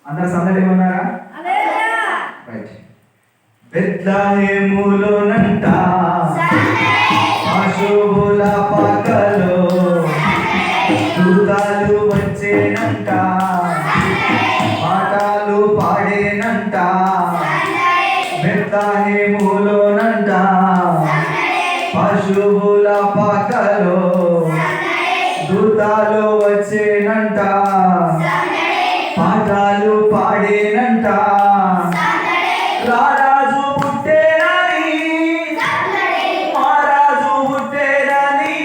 అందరు సందడి ఉన్నారా? రైట్. బెత్లెహేములోనంట పశువుల పాకలో దూతలు వచ్చేనంట, పాటలు పాడేనంట. బెత్లెహేములోనంట పశువుల పాకలో దూతలు వచ్చేనంట, పాటలు పాడేనంట. రారాజు పుట్టేనని, మహారాజు పుట్టేనని,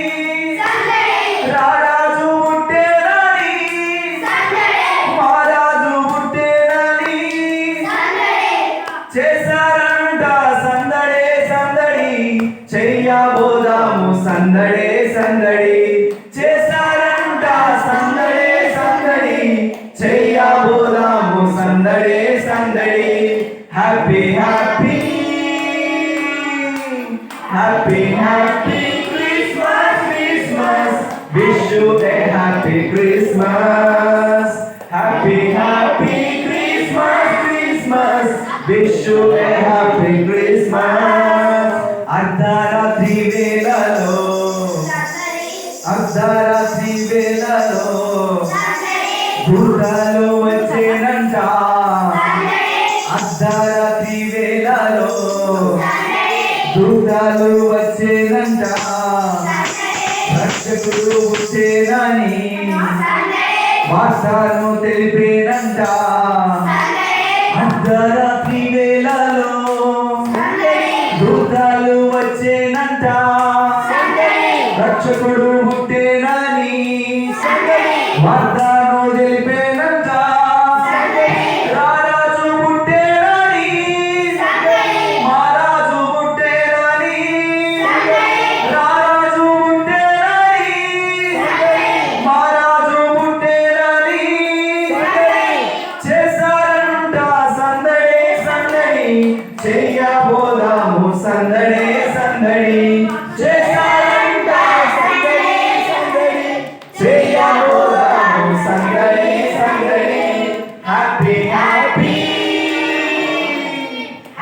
రారాజు పుట్టేనని, మహారాజు పుట్టేనని చేశారంట సందడే సందడి, చెయ్యబోదాము సందడే సందడి. చేశారంట సందడే సందడి, చెయ్యబోదాము సందడే సందడి. Happy happy happy happy Christmas Christmas, wish you a happy Christmas. Happy happy Christmas Christmas, wish you a happy Christmas. అర్ధరాత్రి వేళలో, అర్ధరాత్రి వేళలో దూతలు వచ్చేనంట, అర్ధరాత్రి వేళలో దూతలు వచ్చేనంట. రక్షకుడు వచ్చేనని వార్తను తెలిపేనంట. అర్ధరాత్రి వేళలో దూతలు వచ్చేనంట, రక్షకుడు పుట్టేనని వార్తను తెలిపేనంట. రారాజు పుట్టేనని, మహారాజు పుట్టేనని, రారాజు పుట్టేనని, మహారాజు పుట్టేనని చేశారంట సందడే సందడి, చెయ్యబోదాము సందడే సందడి. చేశారంట సందడే సందడి, చెయ్యబోదాము సందడే సందడి. Happy happy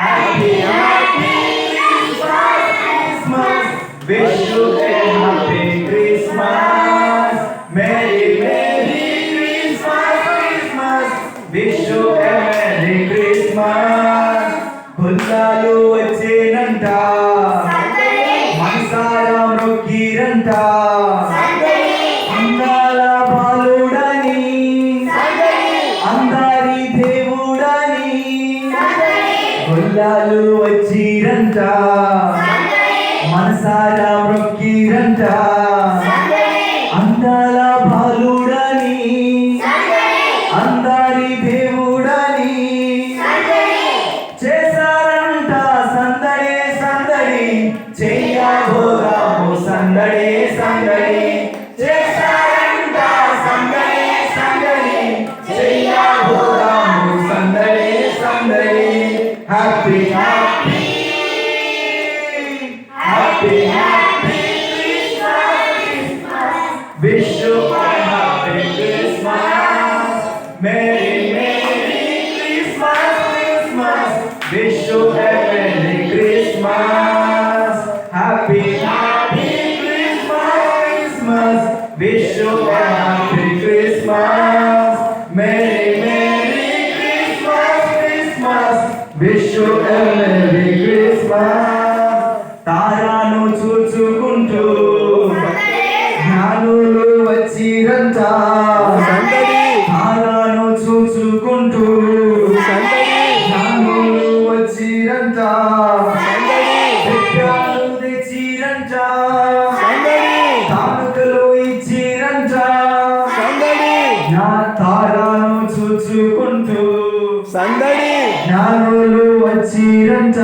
happy happy Christmas Christmas, wish you a happy Christmas. Merry merry Christmas Christmas, wish you a merry Christmas. గుల్లాలు వచ్చేనంట, మనసారా మ్రొక్కిరంట. అందాల బాలుడని, అందరి దేవుడని గుల్లాలు వచ్చిరంట, మనసారా మ్రొక్కిరంట. అందాల బాలుడని, అందరి దేవుడని చేశారంట సందడే సందడి, చెయ్యబోదాము సందడే సందడి. చేశారంట సందడే సందడి, చెయ్యబోదాము సందడే సందడి. Happy happy happy happy Christmas, wish you a happy Christmas. Merry merry Christmas Christmas, wish you a merry Christmas. Happy happy Christmas Christmas, wish you a happy Christmas. Merry merry Christmas Christmas, wish you a merry Christmas. తారాను చూచుకుంటూ జ్ఞానులు వచ్చిరంట, తారాను చూచుకుంటూ జ్ఞానులు వచ్చిరంట. విద్యలు తెచ్చిరంట, కానుకలు ఇచ్చిరంట. తారాను చూచుకుంటూ జ్ఞానులు వచ్చిరంట.